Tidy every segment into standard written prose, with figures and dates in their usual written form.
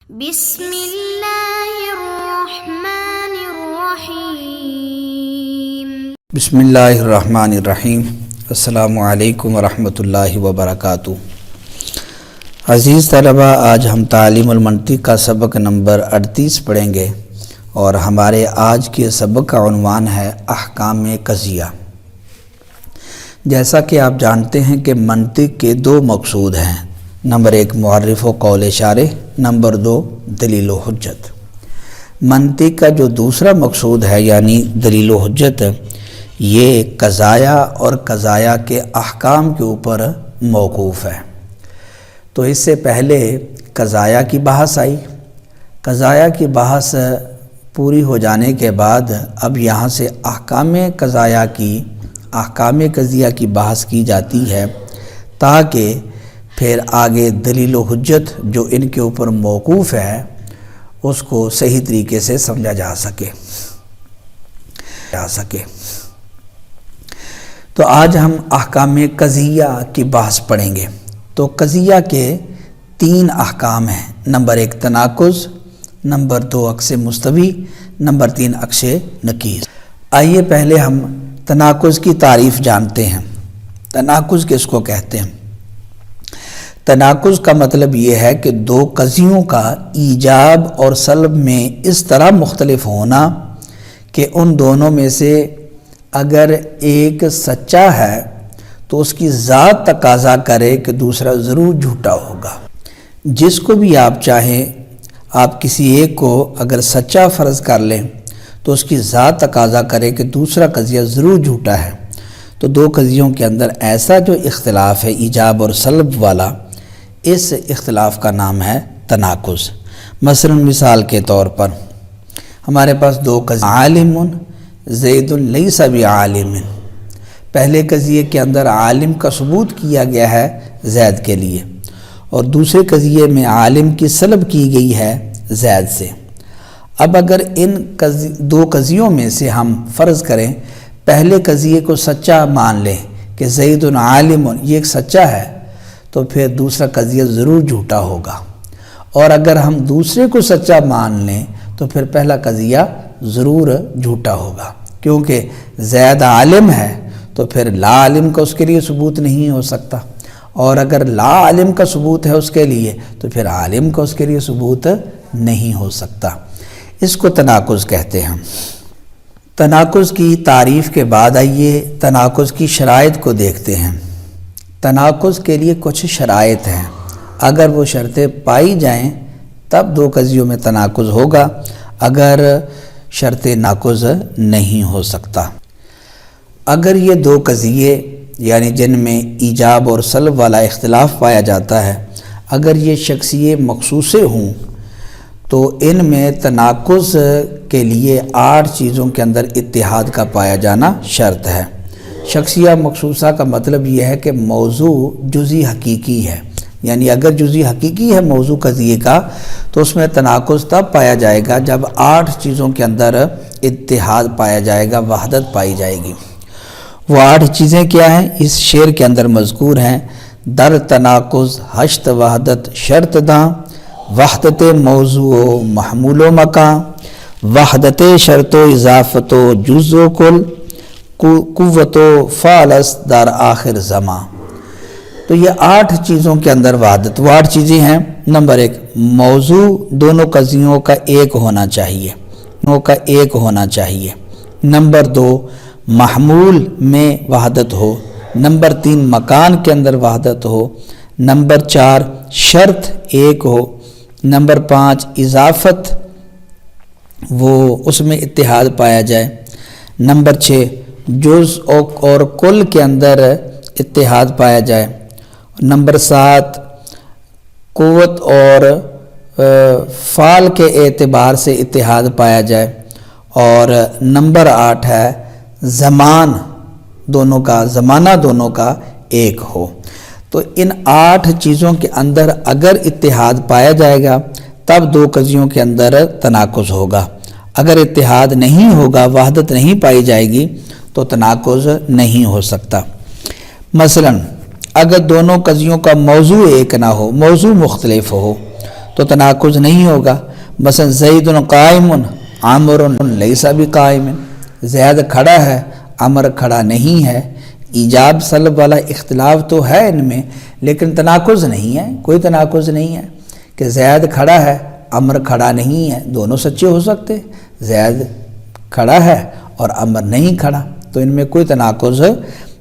بسم اللہ الرحمن الرحیم۔ بسم اللہ الرحمن الرحیم۔ السلام علیکم ورحمۃ اللہ وبرکاتہ۔ عزیز طلبہ، آج ہم تعلیم المنطق کا سبق نمبر 38 پڑھیں گے اور ہمارے آج کے سبق کا عنوان ہے احکام قضیہ۔ جیسا کہ آپ جانتے ہیں کہ منطق کے دو مقصود ہیں، نمبر 1 معرف و قول شارح، نمبر 2 دلیل و حجت۔ منطق کا جو دوسرا مقصود ہے یعنی دلیل و حجت، یہ قضایا اور قضایا کے احکام کے اوپر موقوف ہے۔ تو اس سے پہلے قضایا کی بحث آئی، قضایا کی بحث پوری ہو جانے کے بعد اب یہاں سے احکام قضیہ کی بحث کی جاتی ہے تاکہ پھر آگے دلیل و حجت جو ان کے اوپر موقوف ہے اس کو صحیح طریقے سے سمجھا جا سکے۔ تو آج ہم احکام قضیہ کی بحث پڑھیں گے۔ تو قضیہ کے 3 احکام ہیں، نمبر 1 تناقض، نمبر 2 عکس مستوی، نمبر 3 عکس نقیض۔ آئیے پہلے ہم تناقض کی تعریف جانتے ہیں۔ تناقض کس کو کہتے ہیں؟ تناقض کا مطلب یہ ہے کہ دو قضیوں کا ایجاب اور سلب میں اس طرح مختلف ہونا کہ ان دونوں میں سے اگر ایک سچا ہے تو اس کی ذات تقاضا کرے کہ دوسرا ضرور جھوٹا ہوگا۔ جس کو بھی آپ چاہیں، آپ کسی ایک کو اگر سچا فرض کر لیں تو اس کی ذات تقاضا کرے کہ دوسرا قضیہ ضرور جھوٹا ہے۔ تو دو قضیوں کے اندر ایسا جو اختلاف ہے ایجاب اور سلب والا، اس اختلاف کا نام ہے تناقض۔ مثلا مثال کے طور پر ہمارے پاس 2 قضیے، عالم زید لیس بعالم۔ پہلے قضیے کے اندر عالم کا ثبوت کیا گیا ہے زید کے لیے، اور دوسرے قضیے میں عالم کی سلب کی گئی ہے زید سے۔ اب اگر ان 2 قضیوں میں سے ہم فرض کریں پہلے قضیے کو سچا مان لیں کہ زید عالم، یہ ایک سچا ہے، تو پھر دوسرا قضیہ ضرور جھوٹا ہوگا۔ اور اگر ہم دوسرے کو سچا مان لیں تو پھر پہلا قضیہ ضرور جھوٹا ہوگا، کیونکہ زید عالم ہے تو پھر لا عالم کا اس کے لیے ثبوت نہیں ہو سکتا، اور اگر لا عالم کا ثبوت ہے اس کے لیے تو پھر عالم کا اس کے لیے ثبوت نہیں ہو سکتا۔ اس کو تناقض کہتے ہیں۔ تناقض کی تعریف کے بعد آئیے تناقض کی شرائط کو دیکھتے ہیں۔ تناقض کے لیے کچھ شرائط ہیں، اگر وہ شرطیں پائی جائیں تب 2 قضیوں میں تناقض ہوگا، اگر شرط ناقض نہیں ہو سکتا۔ اگر یہ 2 قضیے یعنی جن میں ایجاب اور سلب والا اختلاف پایا جاتا ہے، اگر یہ شخصیے مخصوصے ہوں تو ان میں تناقض کے لیے 8 چیزوں کے اندر اتحاد کا پایا جانا شرط ہے۔ شخصیہ مخصوصہ کا مطلب یہ ہے کہ موضوع جزئی حقیقی ہے، یعنی اگر جزئی حقیقی ہے موضوع قضیے کا تو اس میں تناقض تب پایا جائے گا جب 8 چیزوں کے اندر اتحاد پایا جائے گا، وحدت پائی جائے گی۔ وہ 8 چیزیں کیا ہیں؟ اس شعر کے اندر مذکور ہیں: در تناقض ہشت وحدت شرط داں، وحدت موضوع و محمول و مکان، وحدت شرط و اضافت و جز و کل، قوت و فالس در آخر زمان۔ تو یہ 8 چیزوں کے اندر وحدت، وہ 8 چیزیں ہیں: نمبر 1 موضوع دونوں قضیوں کا ایک ہونا چاہیے، نمبر 2 محمول میں وحدت ہو، نمبر 3 مکان کے اندر وحدت ہو، نمبر 4 شرط ایک ہو، نمبر 5 اضافت وہ اس میں اتحاد پایا جائے، نمبر 6 جز اور کل کے اندر اتحاد پایا جائے، نمبر 7 قوت اور فعل کے اعتبار سے اتحاد پایا جائے، اور نمبر 8 ہے زمانہ دونوں کا ایک ہو۔ تو ان 8 چیزوں کے اندر اگر اتحاد پایا جائے گا تب 2 قضیوں کے اندر تناقض ہوگا، اگر اتحاد نہیں ہوگا، وحدت نہیں پائی جائے گی تو تناقض نہیں ہو سکتا۔ مثلا اگر دونوں قضیوں کا موضوع ایک نہ ہو، موضوع مختلف ہو، تو تناقض نہیں ہوگا. مثلا زید قائم عمر لیس بقائم، زید کھڑا ہے عمر کھڑا نہیں ہے. ایجاب سلب والا اختلاف تو ہے ان میں، لیکن تناقض نہیں ہے، کوئی تناقض نہیں ہے کہ زید کھڑا ہے عمر کھڑا نہیں ہے. دونوں سچے ہو سکتے، زید کھڑا ہے اور عمر نہیں کھڑا، تو ان میں کوئی تناقض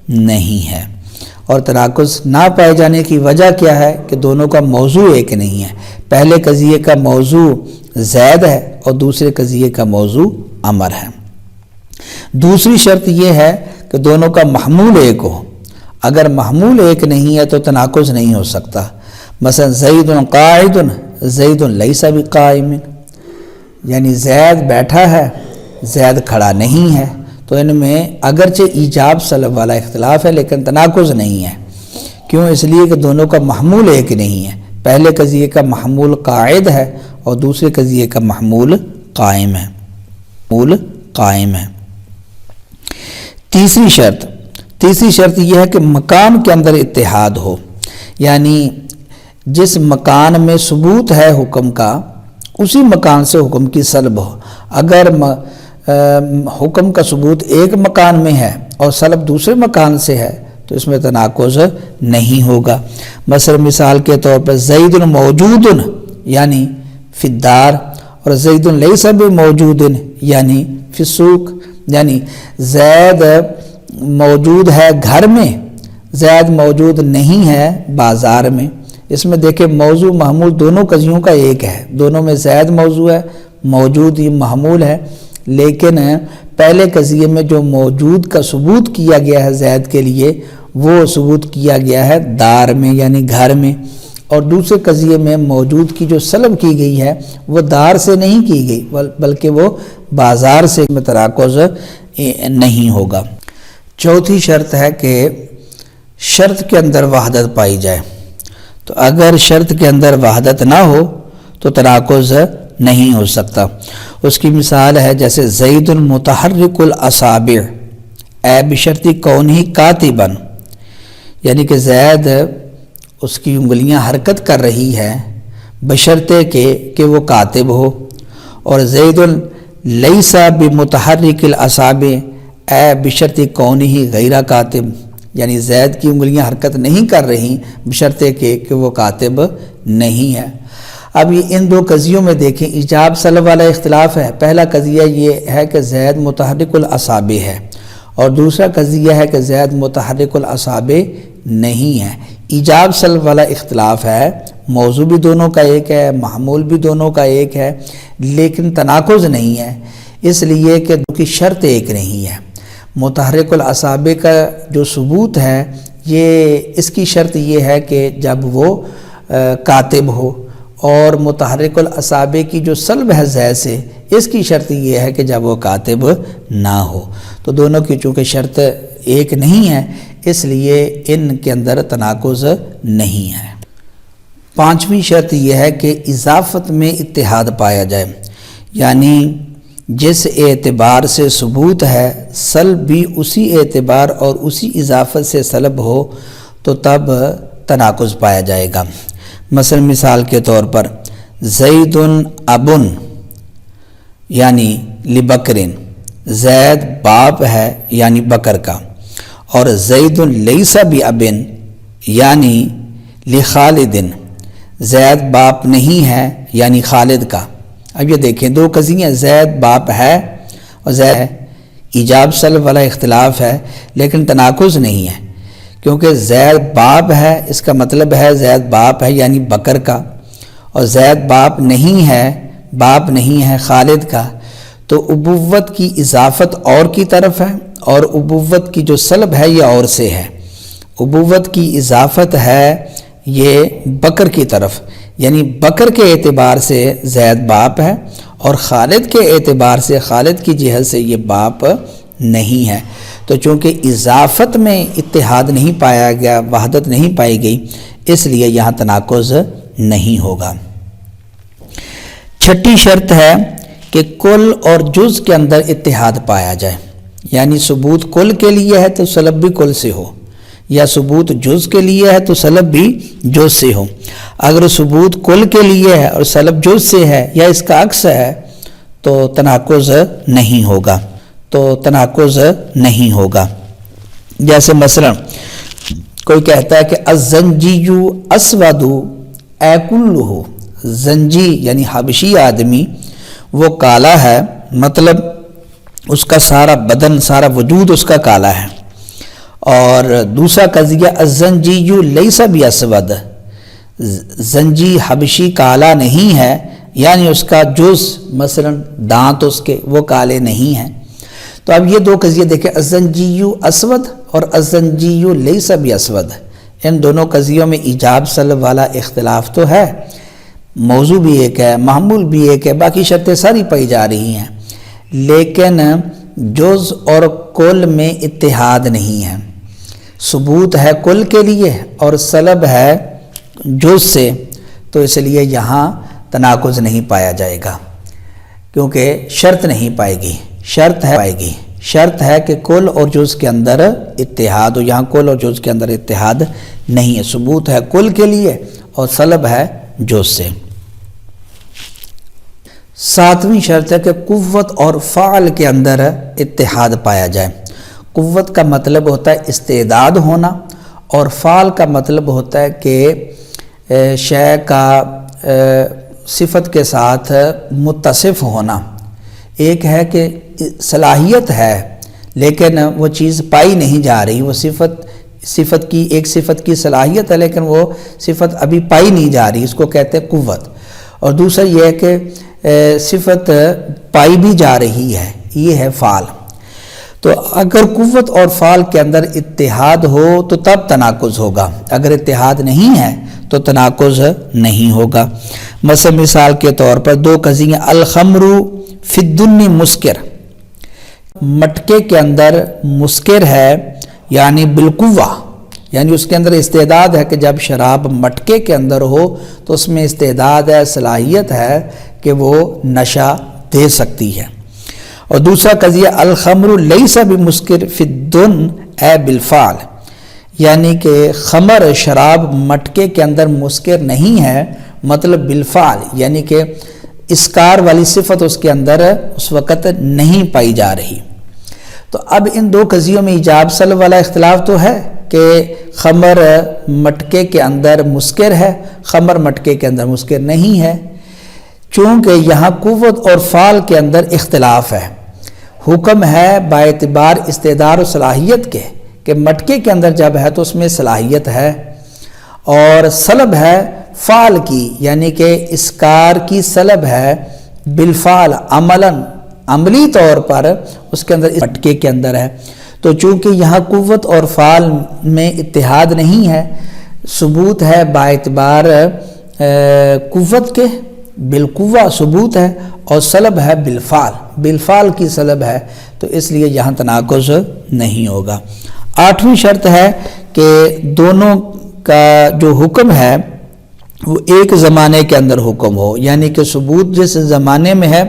نہیں ہے. اور تناقض نہ پائے جانے کی وجہ کیا ہے کہ دونوں کا موضوع ایک نہیں ہے. پہلے قضیے کا موضوع زید ہے اور دوسرے قضیے کا موضوع عمر ہے. دوسری شرط یہ ہے کہ دونوں کا محمول ایک ہو. اگر محمول ایک نہیں ہے تو تناقض نہیں ہو سکتا. مثلا زید قاعد زید لیس بقائم، یعنی زید بیٹھا ہے زید کھڑا نہیں ہے. تو ان میں اگرچہ ایجاب سلب والا اختلاف ہے لیکن تناقض نہیں ہے. کیوں؟ اس لیے کہ دونوں کا محمول ایک نہیں ہے. پہلے قضیے کا محمول قاعد ہے اور دوسرے قضیے کا محمول قائم ہے. تیسری شرط یہ ہے کہ مکان کے اندر اتحاد ہو، یعنی جس مکان میں ثبوت ہے حکم کا اسی مکان سے حکم کی سلب ہو. اگر حکم کا ثبوت ایک مکان میں ہے اور سلب دوسرے مکان سے ہے تو اس میں تناقض نہیں ہوگا. مثلا مثال کے طور پر زید موجود یعنی فی الدار اور زید لیس بموجود یعنی فی السوق، یعنی زید موجود ہے گھر میں، زید موجود نہیں ہے بازار میں. اس میں دیکھیں موضوع محمول دونوں قضیوں کا ایک ہے، دونوں میں زید موضوع ہے، موجود ہی محمول ہے. لیکن پہلے قضیے میں جو موجود کا ثبوت کیا گیا ہے زید کے لیے وہ ثبوت کیا گیا ہے دار میں یعنی گھر میں، اور دوسرے قضیے میں موجود کی جو سلب کی گئی ہے وہ دار سے نہیں کی گئی بلکہ وہ بازار سے. میں تناقض نہیں ہوگا. چوتھی شرط ہے کہ شرط کے اندر وحدت پائی جائے. تو اگر شرط کے اندر وحدت نہ ہو تو تناقض نہیں ہو سکتا. اس کی مثال ہے جیسے زید متحرک الاصابع اے بشرط کونہ کاتبا، یعنی کہ زید اس کی انگلیاں حرکت کر رہی ہے بشرطے کہ وہ کاتب ہو. اور زید لیس بمتحرک الاصابع اے بشرط کونہ غیر کاتب، یعنی زید کی انگلیاں حرکت نہیں کر رہی بشرطے کہ وہ کاتب نہیں ہے. اب یہ ان دو قضیوں میں دیکھیں ایجاب سلب والا اختلاف ہے. پہلا قضیہ یہ ہے کہ زید متحرک الاصابع ہے اور دوسرا قضیہ ہے کہ زید متحرک الاصابع نہیں ہے. ایجاب سلب والا اختلاف ہے، موضوع بھی دونوں کا ایک ہے، محمول بھی دونوں کا ایک ہے، لیکن تناقض نہیں ہے اس لیے کہ دونوں کی شرط ایک نہیں ہے. متحرک الاصابع کا جو ثبوت ہے اس کی شرط یہ ہے کہ جب وہ کاتب ہو، اور متحرک الاصابع کی جو سلب ہے زید سے اس کی شرط یہ ہے کہ جب وہ کاتب نہ ہو. تو دونوں کی چونکہ شرط ایک نہیں ہے اس لیے ان کے اندر تناقض نہیں ہے. پانچویں شرط یہ ہے کہ اضافت میں اتحاد پایا جائے، یعنی جس اعتبار سے ثبوت ہے سلب بھی اسی اعتبار اور اسی اضافت سے سلب ہو تو تب تناقض پایا جائے گا. مثلا مثال کے طور پر زید ابن یعنی لبکرن، زید باپ ہے یعنی بکر کا، اور زید لیس بابن یعنی لخالد، زید باپ نہیں ہے یعنی خالد کا. اب یہ دیکھیں دو قضیے، زید باپ ہے اور زید ہے. ایجاب سلب والا اختلاف ہے لیکن تناقض نہیں ہے کیونکہ زید باپ ہے اس کا مطلب ہے زید باپ ہے یعنی بکر کا، اور زید باپ نہیں ہے خالد کا. تو ابوت کی اضافت اور کی طرف ہے اور ابوت کی جو سلب ہے یہ اور سے ہے. ابوت کی اضافت ہے یہ بکر کی طرف، یعنی بکر کے اعتبار سے زید باپ ہے اور خالد کے اعتبار سے خالد کی جہت سے یہ باپ نہیں ہے. تو چونکہ اضافت میں اتحاد نہیں پایا گیا، وحدت نہیں پائی گئی، اس لیے یہاں تناقض نہیں ہوگا. چھٹی شرط ہے کہ کل اور جز کے اندر اتحاد پایا جائے، یعنی ثبوت کل کے لیے ہے تو سلب بھی کل سے ہو، یا ثبوت جز کے لیے ہے تو سلب بھی جز سے ہو. اگر ثبوت کل کے لیے ہے اور سلب جز سے ہے یا اس کا عکس ہے تو تناقض نہیں ہوگا. جیسے مثلا کوئی کہتا ہے کہ الزنجی اسود کلہ، زنجی یعنی حبشی آدمی وہ کالا ہے، مطلب اس کا سارا بدن، سارا وجود اس کا کالا ہے. اور دوسرا قضیہ الزنجی لیس باسود، زنجی حبشی کالا نہیں ہے، یعنی اس کا جز مثلا دانت اس کے وہ کالے نہیں ہیں. تو اب یہ دو قضیے دیکھیں، الزنجی اسود اور الزنجی لیس باسود، ان دونوں قضیوں میں ایجاب سلب والا اختلاف تو ہے، موضوع بھی ایک ہے، معمول بھی ایک ہے، باقی شرطیں ساری پائی جا رہی ہیں، لیکن جز اور کل میں اتحاد نہیں ہے. ثبوت ہے کل کے لیے اور سلب ہے جز سے، تو اس لیے یہاں تناقض نہیں پایا جائے گا، کیونکہ شرط نہیں پائے گی. شرط ہے کہ کل اور جز کے اندر اتحاد ہو، یہاں کل اور جز کے اندر اتحاد نہیں ہے. ثبوت ہے کل کے لیے اور سلب ہے جز سے. ساتویں شرط ہے کہ قوت اور فعل کے اندر اتحاد پایا جائے. قوت کا مطلب ہوتا ہے استعداد ہونا، اور فعل کا مطلب ہوتا ہے کہ شے کا صفت کے ساتھ متصف ہونا. ایک ہے کہ صلاحیت ہے لیکن وہ چیز پائی نہیں جا رہی، وہ صفت کی صلاحیت ہے لیکن وہ صفت ابھی پائی نہیں جا رہی، اس کو کہتے ہیں قوت. اور دوسرا یہ ہے کہ صفت پائی بھی جا رہی ہے، یہ ہے فعل. تو اگر قوت اور فعل کے اندر اتحاد ہو تو تب تناقض ہوگا، اگر اتحاد نہیں ہے تو تناقض نہیں ہوگا. مثال کے طور پر دو قضیے، الخمر فی الدن مسکر، مٹکے کے اندر مسکر ہے یعنی بالقوہ، یعنی اس کے اندر استعداد ہے کہ جب شراب مٹکے کے اندر ہو تو اس میں استعداد ہے، صلاحیت ہے کہ وہ نشہ دے سکتی ہے. اور دوسرا قضیہ الخمر لیس بمسکر فی الدن بالفعل، یعنی کہ خمر شراب مٹکے کے اندر مسکر نہیں ہے، مطلب بالفعل، یعنی کہ اسکار والی صفت اس کے اندر اس وقت نہیں پائی جا رہی. تو اب ان دو قضیوں میں ایجاب سلب والا اختلاف تو ہے کہ خمر مٹکے کے اندر مسکر ہے، خمر مٹکے کے اندر مسکر نہیں ہے. چونکہ یہاں قوت اور فعل کے اندر اختلاف ہے، حکم ہے باعتبار استعداد و صلاحیت کے کہ مٹکے کے اندر جب ہے تو اس میں صلاحیت ہے، اور سلب ہے فعل کی، یعنی کہ اسکار کی سلب ہے بالفعل، عملی طور پر اس کے اندر مٹکے کے اندر ہے. تو چونکہ یہاں قوت اور فعل میں اتحاد نہیں ہے، ثبوت ہے باعتبار قوت کے، بالقوہ ثبوت ہے، اور سلب ہے بالفعل کی سلب ہے، تو اس لیے یہاں تناقض نہیں ہوگا. آٹھویں شرط ہے کہ دونوں کا جو حکم ہے وہ ایک زمانے کے اندر حکم ہو، یعنی کہ ثبوت جس زمانے میں ہے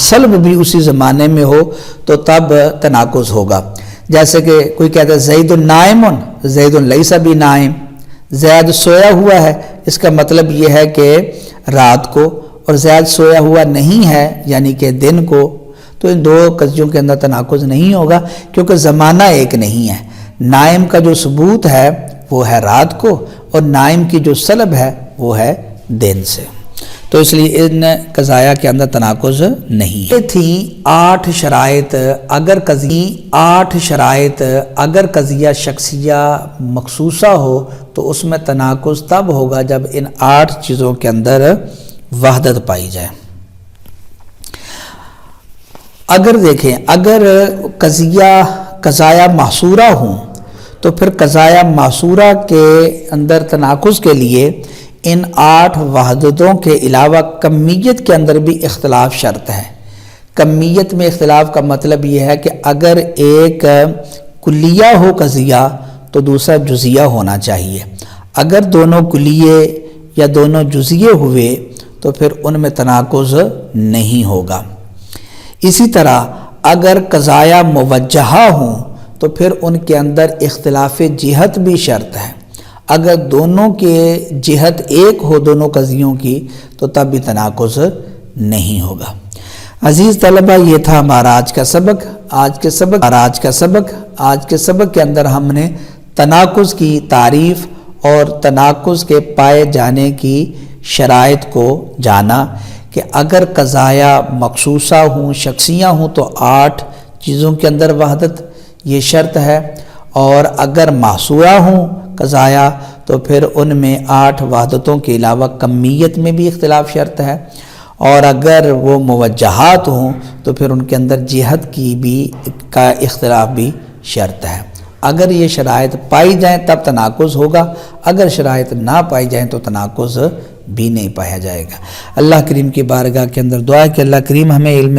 سلب بھی اسی زمانے میں ہو تو تب تناقض ہوگا. جیسے کہ کوئی کہتا ہے زید نائم، زید لیس بنائم، زید سویا ہوا ہے، اس کا مطلب یہ ہے کہ رات کو، اور زید سویا ہوا نہیں ہے یعنی کہ دن کو. تو ان دو قضیوں کے اندر تناقض نہیں ہوگا کیونکہ زمانہ ایک نہیں ہے. نائم کا جو ثبوت ہے وہ ہے رات کو، اور نائم کی جو سلب ہے وہ ہے دن سے. تو اس لیے ان قضایا کے اندر تناقض نہیں. یہ تھی 8 شرائط. اگر قضیہ شخصیہ مخصوصہ ہو تو اس میں تناقض تب ہوگا جب ان 8 چیزوں کے اندر وحدت پائی جائے. اگر دیکھیں، اگر قضایا محصورہ ہوں تو پھر قضایا محصورہ کے اندر تناقض کے لیے ان 8 وحدتوں کے علاوہ کمیت کے اندر بھی اختلاف شرط ہے. کمیت میں اختلاف کا مطلب یہ ہے کہ اگر ایک کلیہ ہو قضیہ تو دوسرا جزیہ ہونا چاہیے. اگر دونوں کلیے یا دونوں جزیے ہوئے تو پھر ان میں تناقض نہیں ہوگا. اسی طرح اگر قضایا موجہہ ہوں تو پھر ان کے اندر اختلاف جہت بھی شرط ہے۔ اگر دونوں کے جہت ایک ہو دونوں قضیوں کی تو تب بھی تناقض نہیں ہوگا۔ عزیز طلبہ، یہ تھا ہمارا آج کا سبق۔ آج کے سبق کے اندر ہم نے تناقض کی تعریف اور تناقض کے پائے جانے کی شرائط کو جانا کہ اگر قضایا مخصوصہ ہوں، شخصیہ ہوں تو 8 چیزوں کے اندر وحدت یہ شرط ہے، اور اگر محصورہ ہوں قضایا تو پھر ان میں 8 وحدتوں کے علاوہ کمیت میں بھی اختلاف شرط ہے، اور اگر وہ موجہات ہوں تو پھر ان کے اندر جہت کا اختلاف بھی شرط ہے۔ اگر یہ شرائط پائی جائیں تب تناقض ہوگا، اگر شرائط نہ پائی جائیں تو تناقض بھی نہیں پایا جائے گا۔ اللہ کریم کی بارگاہ کے اندر دعا ہے کہ اللہ کریم ہمیں علم